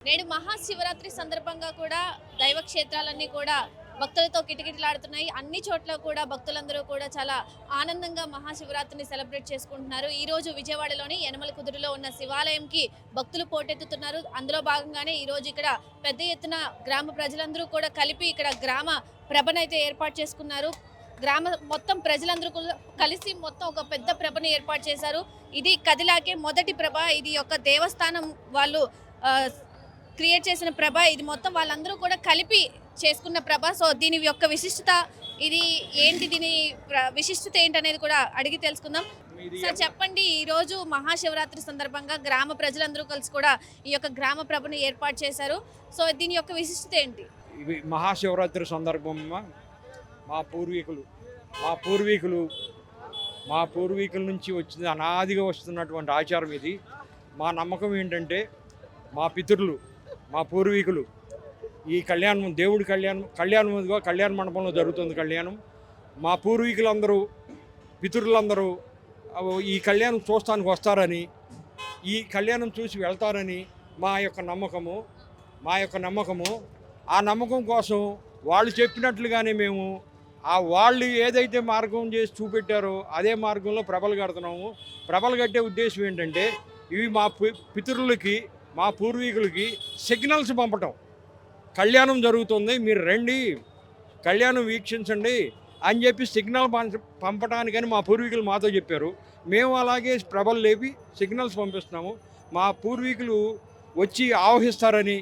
నేడు మహాశివరాత్రి సందర్భంగా కూడా దైవ క్షేత్రాలన్నీ కూడా భక్తులతో కిటకిటలాడుతున్నాయి. అన్ని చోట్ల కూడా భక్తులందరూ కూడా చాలా ఆనందంగా మహాశివరాత్రిని సెలబ్రేట్ చేసుకుంటున్నారు. ఈ రోజు విజయవాడలోని యనమల కుదురులో ఉన్న శివాలయంకి భక్తులు పోటెత్తుతున్నారు. అందులో భాగంగానే ఈ రోజు ఇక్కడ పెద్ద ఎత్తున గ్రామ ప్రజలందరూ కూడా కలిపి ఇక్కడ గ్రామ ప్రభనైతే ఏర్పాటు చేసుకున్నారు. గ్రామ మొత్తం ప్రజలందరూ కూడా కలిసి మొత్తం ఒక పెద్ద ప్రభను ఏర్పాటు చేశారు. ఇది కదిలాకే మొదటి ప్రభ. ఇది ఒక దేవస్థానం వాళ్ళు క్రియేట్ చేసిన ప్రభ. ఇది మొత్తం వాళ్ళందరూ కూడా కలిపి చేసుకున్న ప్రభ. సో దీని యొక్క విశిష్టత ఇది ఏంటి, దీని విశిష్టత ఏంటనేది కూడా అడిగి తెలుసుకుందాం. సార్ చెప్పండి, ఈ రోజు మహాశివరాత్రి సందర్భంగా గ్రామ ప్రజలందరూ కలిసి కూడా ఈ యొక్క గ్రామ ప్రభను ఏర్పాటు చేశారు. సో దీని యొక్క విశిష్టత ఏంటి? ఇవి మహాశివరాత్రి సందర్భంగా మా పూర్వీకులు మా పూర్వీకులు మా పూర్వీకుల నుంచి వచ్చింది, అనాదిగా వస్తున్నటువంటి ఆచారం ఇది. మా నమ్మకం ఏంటంటే మా పితరులు మా పూర్వీకులు ఈ కళ్యాణం, దేవుడి కళ్యాణ మండపంలో జరుగుతుంది కళ్యాణం. మా పూర్వీకులందరూ పితరులందరూ ఈ కళ్యాణం చూస్తానికి వస్తారని, ఈ కళ్యాణం చూసి వెళ్తారని మా యొక్క నమ్మకము. ఆ నమ్మకం కోసం వాళ్ళు చెప్పినట్లుగానే మేము వాళ్ళు ఏదైతే మార్గం చేసి చూపెట్టారో అదే మార్గంలో ప్రభలు కడుతున్నాము. ప్రభలు కట్టే ఉద్దేశం ఏంటంటే ఇవి మా పితరులకి మా పూర్వీకులకి సిగ్నల్స్ పంపటం. కళ్యాణం జరుగుతుంది, మీరు రండి కళ్యాణం వీక్షించండి అని చెప్పి సిగ్నల్ పంపడానికని మా పూర్వీకులు మాతో చెప్పారు. మేము అలాగే ప్రభలు లేపి సిగ్నల్స్ పంపిస్తున్నాము. మా పూర్వీకులు వచ్చి ఆవహిస్తారని,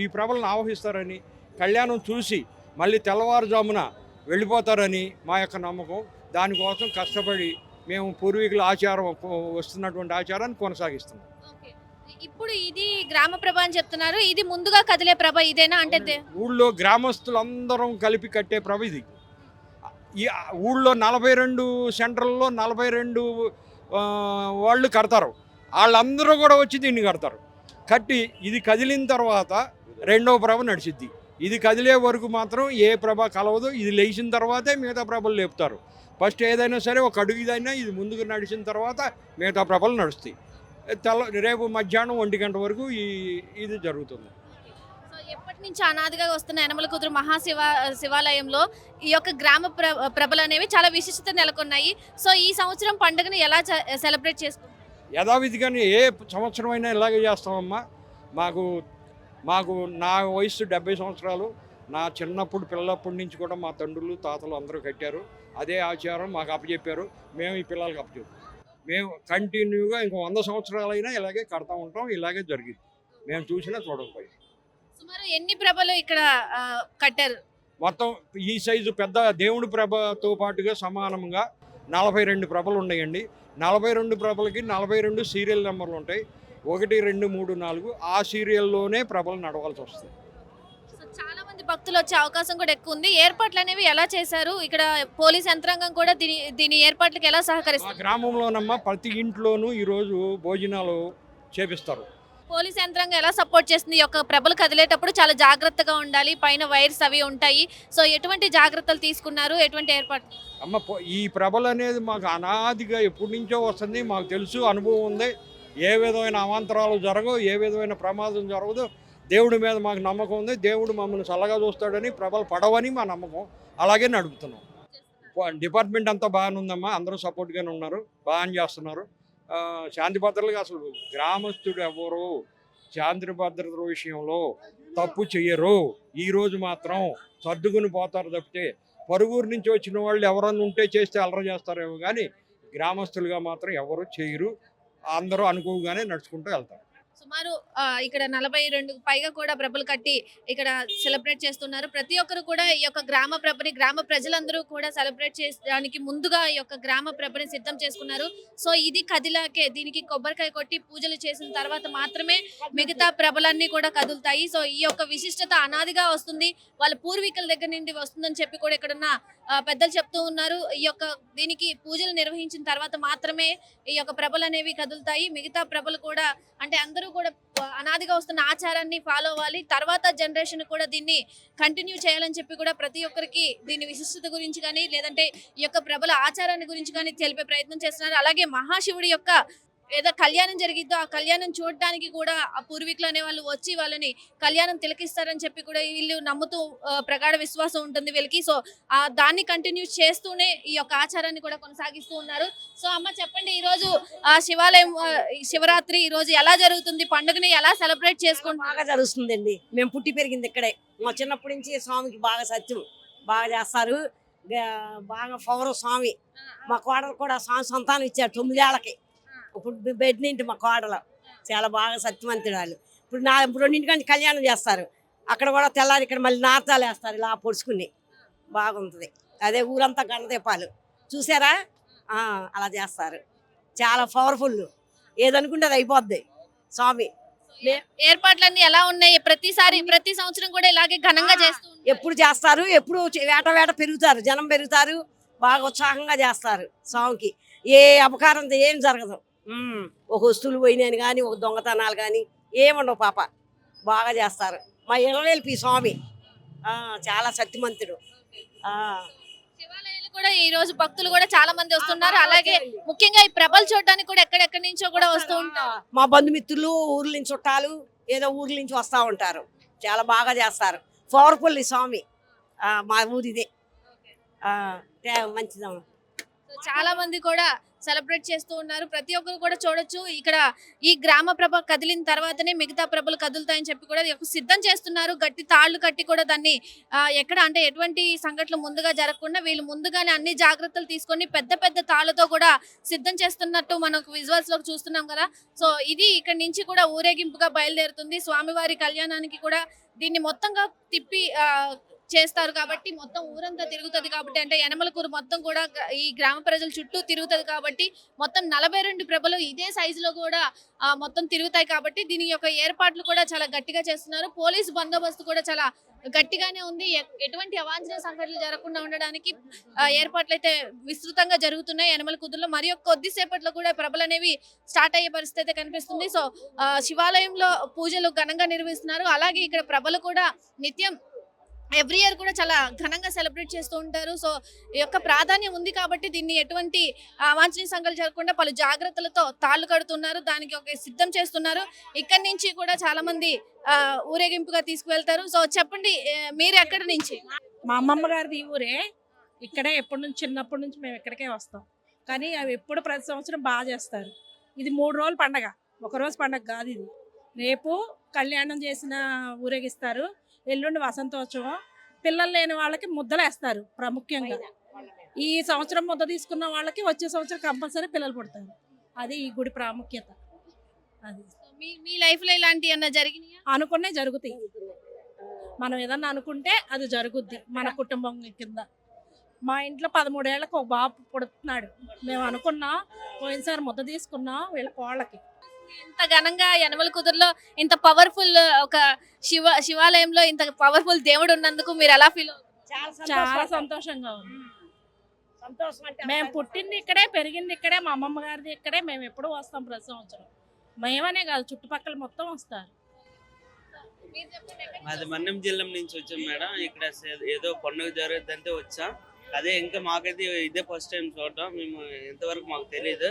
ఈ ప్రభలను ఆవహిస్తారని, కళ్యాణం చూసి మళ్ళీ తెల్లవారుజామున వెళ్ళిపోతారని మా యొక్క నమ్మకం. దానికోసం కష్టపడి మేము పూర్వీకుల వస్తున్నటువంటి ఆచారాన్ని కొనసాగిస్తున్నాం. ఇప్పుడు ఇది గ్రామ ప్రభ అని చెప్తున్నారు, ఇది ముందుగా కదిలే ప్రభ ఇదేనా? అంటే ఊళ్ళో గ్రామస్తులందరం కలిపి కట్టే ప్రభ ఇది. ఈ ఊళ్ళో 42 సెంటర్లలో 42 వాళ్ళు కడతారు. వాళ్ళందరూ కూడా వచ్చి దీన్ని కడతారు. కట్టి ఇది కదిలిన తర్వాత రెండవ ప్రభ నడిచిద్ది. ఇది కదిలే వరకు మాత్రం ఏ ప్రభ కలవదు. ఇది లేచిన తర్వాతే మిగతా ప్రభలు లేపుతారు. ఫస్ట్ ఏదైనా సరే ఒక అడుగు ఇదైనా ఇది ముందుకు నడిచిన తర్వాత మిగతా ప్రభలు నడుస్తాయి. రేపు మధ్యాహ్నం 1 గంట వరకు ఇది జరుగుతుంది. సో ఎప్పటి నుంచి అనాదిగా వస్తున్న యనమల కుదురు శివాలయంలో ఈ యొక్క గ్రామ ప్రభలు అనేవి చాలా విశిష్టత నెలకొన్నాయి. సో ఈ సంవత్సరం పండుగను ఎలా సెలబ్రేట్ చేసుకుంటారు? యథావిధిగానే ఏ సంవత్సరం అయినా ఇలాగే చేస్తామమ్మా. మాకు నా వయసు 70 సంవత్సరాలు. నా పిల్లప్పటి నుంచి కూడా మా తండ్రులు తాతలు అందరూ కట్టారు. అదే ఆచారం మాకు అప్పచెప్పారు. మేము ఈ పిల్లలకి అప్పచెప్పాం. మేము కంటిన్యూగా ఇంకో 100 సంవత్సరాలైనా ఇలాగే కడతా ఉంటాం. ఇలాగే జరిగింది, మేము చూసినా చూడకపోయి. సుమారు ఎన్ని ప్రభలు ఇక్కడ కట్టారు? మొత్తం ఈ సైజు పెద్ద దేవుడి ప్రభతో పాటుగా సమానంగా 42 ప్రభలు ఉన్నాయండి. 42 ప్రభలకి 42 సీరియల్ నెంబర్లు ఉంటాయి. 1, 2, 3, 4 ఆ సీరియల్లోనే ప్రభలు నడవాల్సి వస్తుంది. చాలా మంది భక్తులు వచ్చే అవకాశం కూడా ఎక్కువ ఉంది. ఏర్పాట్లు అనేవి ఎలా చేశారు? ఇక్కడ పోలీస్ యంత్రాంగం కూడా దీని ఏర్పాట్లకు ఎలా సహకరిస్తారు? మా గ్రామంలోనమ్మా ప్రతి ఇంట్లోనూ ఈరోజు భోజనాలు చేపిస్తారు. పోలీస్ యంత్రాంగం ఎలా సపోర్ట్ చేస్తుంది? ఈ యొక్క ప్రభలు కదిలేటప్పుడు చాలా జాగ్రత్తగా ఉండాలి, పైన వైర్స్ అవి ఉంటాయి. సో ఎటువంటి జాగ్రత్తలు తీసుకున్నారు, ఎటువంటి ఏర్పాటు? ఈ ప్రభలు అనేది మాకు అనాదిగా ఎప్పటి నుంచో వస్తుంది. మాకు తెలుసు, అనుభవం ఉంది. ఏ విధమైన అవాంతరాలు జరగవు, ఏ విధమైన ప్రమాదం జరగదు. దేవుడి మీద మాకు నమ్మకం ఉంది. దేవుడు మమ్మల్ని చల్లగా చూస్తాడని, ప్రభలు పడవని మా నమ్మకం. అలాగే నడుపుతున్నాం. డిపార్ట్మెంట్ అంతా బాగానే ఉందమ్మా, అందరూ సపోర్ట్గానే ఉన్నారు, బాగా చేస్తున్నారు. శాంతి భద్రతలుగా అసలు గ్రామస్తుడు ఎవరు శాంతి భద్రతల విషయంలో తప్పు చెయ్యరు. ఈరోజు మాత్రం సర్దుకుని పోతారు తప్పితే పరుగురు నుంచి వచ్చిన వాళ్ళు ఎవరన్నా ఉంటే చేస్తే అల్లరి చేస్తారేమో కానీ గ్రామస్తులుగా మాత్రం ఎవరు చేయరు. అందరూ అనుకోగానే నడుచుకుంటూ వెళ్తారు. సుమారు ఇక్కడ 42 పైగా కూడా ప్రభలు కట్టి ఇక్కడ సెలబ్రేట్ చేస్తున్నారు. ప్రతి ఒక్కరు కూడా ఈ యొక్క గ్రామ ప్రభని, గ్రామ ప్రజలందరూ కూడా సెలబ్రేట్ చేయడానికి ముందుగా ఈ యొక్క గ్రామ ప్రభని సిద్ధం చేసుకున్నారు. సో ఇది కదిలాకే దీనికి కొబ్బరికాయ కొట్టి పూజలు చేసిన తర్వాత మాత్రమే మిగతా ప్రభలన్నీ కూడా కదులుతాయి. సో ఈ యొక్క విశిష్టత అనాదిగా వస్తుంది, వాళ్ళ పూర్వీకుల దగ్గర నుండి వస్తుందని చెప్పి కూడా ఇక్కడున్న పెద్దలు చెప్తూ ఉన్నారు. ఈ యొక్క దీనికి పూజలు నిర్వహించిన తర్వాత మాత్రమే ఈ యొక్క ప్రభలు అనేవి కదులుతాయి. మిగతా ప్రభలు కూడా అంటే అందరూ కూడా అనాదిగా వస్తున్న ఆచారాన్ని ఫాలో అవ్వాలి, తర్వాత జనరేషన్ కూడా దీన్ని కంటిన్యూ చేయాలని చెప్పి కూడా ప్రతి ఒక్కరికి దీని విశిష్టత గురించి కానీ లేదంటే ఈ యొక్క ప్రభల ఆచారాన్ని గురించి కానీ తెలిపే ప్రయత్నం చేస్తున్నారు. అలాగే మహాశివుడి యొక్క ఏదో కళ్యాణం జరిగిద్దో ఆ కళ్యాణం చూడడానికి కూడా ఆ పూర్వీకులు అనే వాళ్ళు వచ్చి వాళ్ళని కళ్యాణం తిలకిస్తారని చెప్పి కూడా వీళ్ళు నమ్ముతూ ప్రగాఢ విశ్వాసం ఉంటుంది వీళ్ళకి. సో దాన్ని కంటిన్యూ చేస్తూనే ఈ యొక్క ఆచారాన్ని కూడా కొనసాగిస్తూ ఉన్నారు. సో అమ్మ చెప్పండి, ఈ రోజు శివాలయం ఈ శివరాత్రి ఈ రోజు ఎలా జరుగుతుంది, పండుగని ఎలా సెలబ్రేట్ చేసుకుంటున్నారు? బాగా జరుగుతుందండి. మేము పుట్టి పెరిగింది ఇక్కడే. మా చిన్నప్పటి నుంచి స్వామికి బాగా సత్యం బాగా చేస్తారు. బాగా పవర్ స్వామి. మా కోడలు కూడా స్వామి సంతానం ఇచ్చారు 9 ఏళ్ళకి. ఇప్పుడు బెడ్ నింటి మా కోడలు చాలా బాగా సత్యవంతురాలు. ఇప్పుడు 2 గంటల కళ్యాణం చేస్తారు. అక్కడ కూడా తెల్లారి ఇక్కడ మళ్ళీ నార్తాలు వేస్తారు ఇలా పొడుచుకుని. బాగుంటుంది. అదే ఊరంతా గణదీపాలు చూసారా, అలా చేస్తారు. చాలా పవర్ఫుల్. ఏదనుకుంటే అది అయిపోద్ది స్వామి. ఏర్పాట్లన్నీ ఎలా ఉన్నాయి? ప్రతి సంవత్సరం కూడా ఇలాగే ఘనంగా చేస్తూ ఉంటారా? ఎప్పుడు చేస్తారు, ఎప్పుడు వేట పెరుగుతారు, జనం పెరుగుతారు, బాగా ఉత్సాహంగా చేస్తారు స్వామికి. ఏ అపకారం ఏం జరగదు. ఒక వస్తువులు పోయినాయని కానీ ఒక దొంగతనాలు కానీ ఏముండవు పాప. బాగా చేస్తారు. మా ఇళ్ళవేల్పి స్వామి చాలా శక్తిమంతుడు. శివాలయాలు కూడా ఈ రోజు భక్తులు కూడా చాలా మంది వస్తున్నారు. అలాగే ముఖ్యంగా ఈ ప్రభలు చూడడానికి కూడా ఎక్కడెక్కడి నుంచో కూడా వస్తూ ఉంటారు. మా బంధుమిత్రులు ఊర్ల నుంచి చుట్టాలు ఏదో ఊర్ల నుంచి వస్తూ ఉంటారు. చాలా బాగా చేస్తారు. పవర్ఫుల్ ఈ స్వామి. మా ఊరిదే మంచిదమ్మ. చాలా మంది కూడా సెలబ్రేట్ చేస్తూ ఉన్నారు. ప్రతి ఒక్కరు కూడా చూడొచ్చు ఇక్కడ ఈ గ్రామ ప్రభ కదిలిన తర్వాతనే మిగతా ప్రభలు కదులుతాయని చెప్పి కూడా సిద్ధం చేస్తున్నారు. గట్టి తాళ్లు కట్టి కూడా దాన్ని ఎక్కడ అంటే ఎటువంటి సంఘటనలు ముందుగా జరగకుండా వీళ్ళు ముందుగానే అన్ని జాగ్రత్తలు తీసుకొని పెద్ద పెద్ద తాళ్లతో కూడా సిద్ధం చేస్తున్నట్టు మనకు విజువల్స్ లో చూస్తున్నాం కదా. సో ఇది ఇక్కడ నుంచి కూడా ఊరేగింపుగా బయలుదేరుతుంది. స్వామివారి కళ్యాణానికి కూడా దీన్ని మొత్తంగా తిప్పి చేస్తారు కాబట్టి మొత్తం ఊరంతా తిరుగుతుంది కాబట్టి, అంటే యనమలకూరు మొత్తం కూడా ఈ గ్రామ ప్రజల చుట్టూ తిరుగుతుంది కాబట్టి మొత్తం 42 ప్రభలు ఇదే సైజులో కూడా మొత్తం తిరుగుతాయి కాబట్టి దీని యొక్క ఏర్పాట్లు కూడా చాలా గట్టిగా చేస్తున్నారు. పోలీసు బందోబస్తు కూడా చాలా గట్టిగానే ఉంది. ఎటువంటి అవాంఛనీయ సంఘటనలు జరగకుండా ఉండడానికి ఏర్పాట్లు అయితే విస్తృతంగా జరుగుతున్నాయి యనమలకూరులో. మరి కొద్దిసేపట్లో కూడా ప్రభలు అనేవి స్టార్ట్ అయ్యే పరిస్థితి అయితే కనిపిస్తుంది. సో శివాలయంలో పూజలు ఘనంగా నిర్వహిస్తున్నారు. అలాగే ఇక్కడ ప్రభలు కూడా నిత్యం ఎవ్రీ ఇయర్ కూడా చాలా ఘనంగా సెలబ్రేట్ చేస్తూ ఉంటారు. సో ఈ యొక్క ప్రాధాన్యం ఉంది కాబట్టి దీన్ని ఎటువంటి అవాంఛనీయ సంఘటనలు జరగకుండా పలు జాగ్రత్తలతో తాళ్లు కడుతున్నారు, దానికి ఒక సిద్ధం చేస్తున్నారు. ఇక్కడి నుంచి కూడా చాలా మంది ఊరేగింపుగా తీసుకువెళ్తారు. సో చెప్పండి, మీరు ఎక్కడి నుంచి? మా అమ్మమ్మ గారిది ఈ ఊరే. ఇక్కడే చిన్నప్పటి నుంచి మేము ఇక్కడికే వస్తాం. కానీ అవి ఎప్పుడు ప్రతి సంవత్సరం బాగా చేస్తారు. ఇది 3 రోజుల పండగ, ఒకరోజు పండగ కాదు ఇది. రేపు కళ్యాణం చేసిన ఊరేగిస్తారు, ఎల్లుండి వసంతోత్సవం. పిల్లలు లేని వాళ్ళకి ముద్దలేస్తారు ప్రాముఖ్యంగా. ఈ సంవత్సరం ముద్ద తీసుకున్న వాళ్ళకి వచ్చే సంవత్సరం కంపల్సరీ పిల్లలు పుడతారు. అది ఈ గుడి ప్రాముఖ్యత. అది మీ లైఫ్ లో ఇలాంటి అన్న జరిగినాయా? అనుకునే జరుగుతాయి. మనం ఏదన్నా అనుకుంటే అది జరుగుద్ది. మన కుటుంబం కింద మా ఇంట్లో 13 ఏళ్ళకి ఒక బాబు పుడుతున్నాడు. మేము అనుకున్నాం, పోయినసారి ముద్ద తీసుకున్నాం వీళ్ళ కోళ్ళకి. ఇంత ఘనంగా యనమలకూరులో ఇంత పవర్ఫుల్ ఒక శివాలయంలో ఇంత పవర్ఫుల్ దేవుడు ఉన్నందుకు మీరు ఎలా ఫీల్ అవుతారు? చాలా సంతోషంగా ఉంది. మేము పుట్టింది ఇక్కడే, పెరిగింది ఇక్కడే, మా అమ్మమ్మ గారిది ఇక్కడే. మేము ఎప్పుడు వస్తాం ప్రతి సంవత్సరం. మేమనే కాదు, చుట్టుపక్కల మొత్తం వస్తారు. మాది మన్యం జిల్లా నుంచి వచ్చాం మేడం. ఇక్కడ ఏదో పండుగ జరుగుతుందంటే వచ్చాం. అదే ఇంకా మాకైతే ఇదే ఫస్ట్ టైం చూడటం. మేము ఇంతవరకు మాకు తెలియదు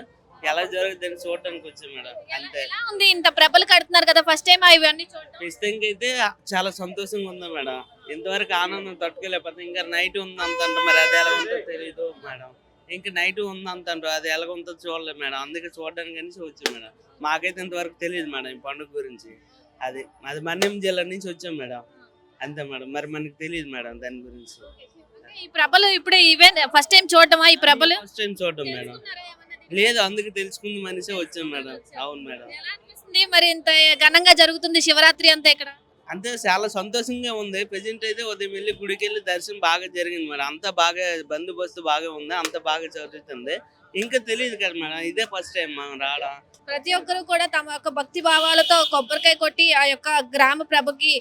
ఎలా జరుగుతుందని చూడటానికి వచ్చాం మేడం. అంతే. ఎలా ఉంది? ఇంత ప్రభలు కడుతున్నారు కదా, ఫస్ట్ టైం ఇవన్నీ చూడటం. ప్రస్తుతానికి అయితే చాలా సంతోషంగా ఉంది మేడం. ఇంతవరకు ఆనందం తట్టుకోలేకపోతే ఇంకా నైట్ ఉంది అంటారు. మరి అది ఎలా ఉందో తెలియదు మేడం. ఇంకా నైట్ ఉంది అంటారు, అది ఎలా ఉందో చూడలేదు మేడం. అందుకే చూడడానికి అనేసి వచ్చాం మేడం. మాకైతే ఇంతవరకు తెలియదు మేడం ఈ పండుగ గురించి. అది మాది మన్యం జిల్లా నుంచి వచ్చాం మేడం. అంతే మేడం. మరి మనకి తెలియదు మేడం దాని గురించి. ఈ ప్రభలు ఇప్పుడే ఈవెన్ ఫస్ట్ టైం చూడటమా? ఈ ప్రభలు ఫస్ట్ టైం చూడటం మేడం. లేదు, అందుకే తెలుసుకుంది మనిషే వచ్చాం మేడం. అవును మేడం. ఎలా అనిపిస్తుంది మరి ఇంత ఘనంగా జరుగుతుంది శివరాత్రి అంతా ఇక్కడ? అంతే, చాలా సంతోషంగా ఉంది. ప్రెజెంట్ అయితే ఉదయం వెళ్ళి గుడికి వెళ్ళి దర్శనం బాగా జరిగింది మేడం. అంతా బాగా బందోబస్తు బాగా ఉంది, అంతా బాగా జరుగుతుంది. ఇంకా తెలియదు కదా మేడం, ఇదే ఫస్ట్ టైం మనం రావడం. ప్రతి ఒక్కరు కూడా తమ యొక్క భక్తి భావాలతో కొబ్బరికాయ కొట్టి ఆ యొక్క గ్రామ ప్రభకి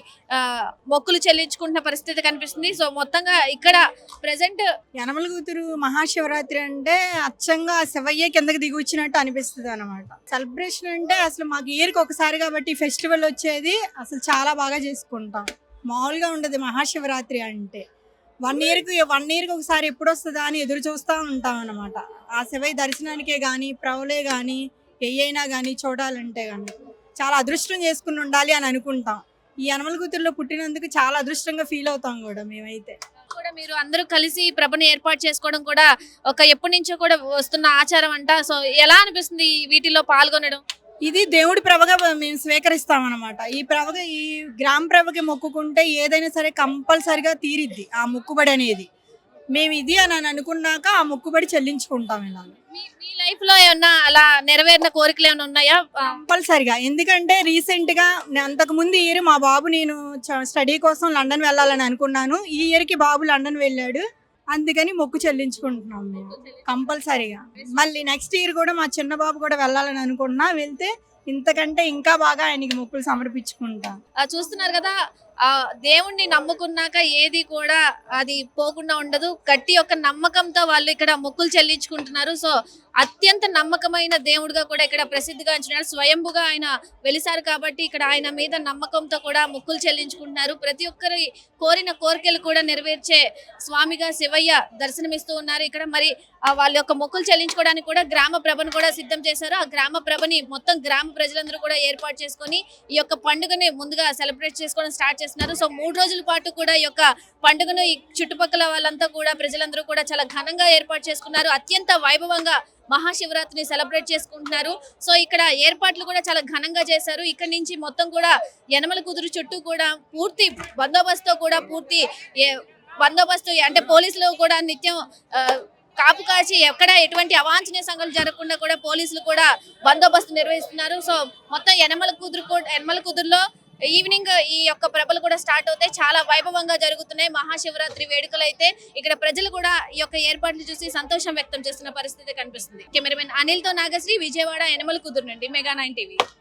మొక్కులు చెల్లించుకుంటున్న పరిస్థితి కనిపిస్తుంది. సో మొత్తంగా ఇక్కడ ప్రెసెంట్ యనమలకూరు మహాశివరాత్రి అంటే అచ్చంగా శివయ్య కిందకి దిగి వచ్చినట్టు అనిపిస్తుంది అనమాట. సెలబ్రేషన్ అంటే అసలు మాకు ఇయర్కి ఒకసారి కాబట్టి ఫెస్టివల్ వచ్చేది అసలు చాలా బాగా చేసుకుంటాం. మామూలుగా ఉండదు మహాశివరాత్రి అంటే. 1 ఇయర్కి ఒకసారి ఎప్పుడు వస్తుందా అని ఎదురు చూస్తూ ఉంటాం అనమాట. ఆ శివయ్య దర్శనానికే కానీ, ప్రవలే కానీ ఏ అయినా కానీ చూడాలంటే కానీ చాలా అదృష్టం చేసుకుని ఉండాలి అని అనుకుంటాం. ఈ యనమల కూతురులో పుట్టినందుకు చాలా అదృష్టంగా ఫీల్ అవుతాం కూడా మేమైతే. కూడా మీరు అందరూ కలిసి ఈ ప్రభను ఏర్పాటు చేసుకోవడం కూడా ఒక ఎప్పటి నుంచో కూడా వస్తున్న ఆచారం అంట. సో ఎలా అనిపిస్తుంది ఈ వీటిలో పాల్గొనడం? ఇది దేవుడి ప్రభగా మేము స్వీకరిస్తాం అనమాట. ఈ గ్రామ ప్రభకి మొక్కుకుంటే ఏదైనా సరే కంపల్సరిగా తీరిద్ది ఆ మొక్కుబడి అనేది. మేము ఇది అని అనుకున్నాక ఆ మొక్కుబడి చెల్లించుకుంటాం. ఇలా మీ లైఫ్ లో ఏమన్నా అలా నెరవేరిన కోరికలు ఏమైనా ఉన్నాయా? కంపల్సరిగా, ఎందుకంటే రీసెంట్ గా అంతకు ముందు ఇయర్ మా బాబు నేను స్టడీ కోసం లండన్ వెళ్ళాలని అనుకున్నాను. ఈ ఇయర్ కి బాబు లండన్ వెళ్ళాడు, అందుకని మొక్కు చెల్లించుకుంటున్నాం మేము కంపల్సరిగా. మళ్ళీ నెక్స్ట్ ఇయర్ కూడా మా చిన్న బాబు కూడా వెళ్ళాలని అనుకున్నా, వెళ్తే ఇంతకంటే ఇంకా బాగా ఆయనకి మొక్కులు సమర్పించుకుంటాం. చూస్తున్నారు కదా, దేవుణ్ణి నమ్ముకున్నాక ఏది కూడా అది పోకుండా ఉండదు. గట్టి యొక్క నమ్మకంతో వాళ్ళు ఇక్కడ మొక్కులు చెల్లించుకుంటున్నారు. సో అత్యంత నమ్మకమైన దేవుడిగా కూడా ఇక్కడ ప్రసిద్ధిగాంచినారు. స్వయంభుగా ఆయన వెలిసారు కాబట్టి ఇక్కడ ఆయన మీద నమ్మకంతో కూడా మొక్కులు చెల్లించుకుంటున్నారు. ప్రతి ఒక్కరి కోరిన కోరికలు కూడా నెరవేర్చే స్వామిగా శివయ్య దర్శనమిస్తూ ఉన్నారు ఇక్కడ. మరి వాళ్ళ యొక్క మొక్కులు చెల్లించుకోవడానికి కూడా గ్రామ ప్రభను కూడా సిద్ధం చేశారు. ఆ గ్రామ ప్రభని మొత్తం గ్రామ ప్రజలందరూ కూడా ఏర్పాటు చేసుకొని ఈ యొక్క పండుగని ముందుగా సెలబ్రేట్ చేసుకోవడం స్టార్ట్ చేస్తున్నారు. సో 3 రోజుల పాటు కూడా ఈ యొక్క పండుగను ఈ చుట్టుపక్కల వాళ్ళంతా కూడా ప్రజలందరూ కూడా చాలా ఘనంగా ఏర్పాటు చేసుకున్నారు. అత్యంత వైభవంగా మహాశివరాత్రిని సెలబ్రేట్ చేసుకుంటున్నారు. సో ఇక్కడ ఏర్పాట్లు కూడా చాలా ఘనంగా చేశారు. ఇక్కడ నుంచి మొత్తం కూడా యనమల కుదురు చుట్టూ కూడా పూర్తి బందోబస్తు కూడా బందోబస్తు అంటే పోలీసులు కూడా నిత్యం కాపు కాచి ఎక్కడ ఎటువంటి అవాంఛనీయ సంఘటనలు జరగకుండా కూడా పోలీసులు కూడా బందోబస్తు నిర్వహిస్తున్నారు. సో మొత్తం యనమల కుదురులో ఈవినింగ్ ఈ యొక్క ప్రభలు కూడా స్టార్ట్ అవుతాయి. చాలా వైభవంగా జరుగుతున్నాయి మహాశివరాత్రి వేడుకలు అయితే. ఇక్కడ ప్రజలు కూడా ఈ యొక్క ఏర్పాట్లు చూసి సంతోషం వ్యక్తం చేస్తున్న పరిస్థితి కనిపిస్తుంది. కెమెరామెన్ అనిల్ తో నాగశ్రీ, విజయవాడ, యనమల కుదురు నుండి మెగా 9 టీవీ.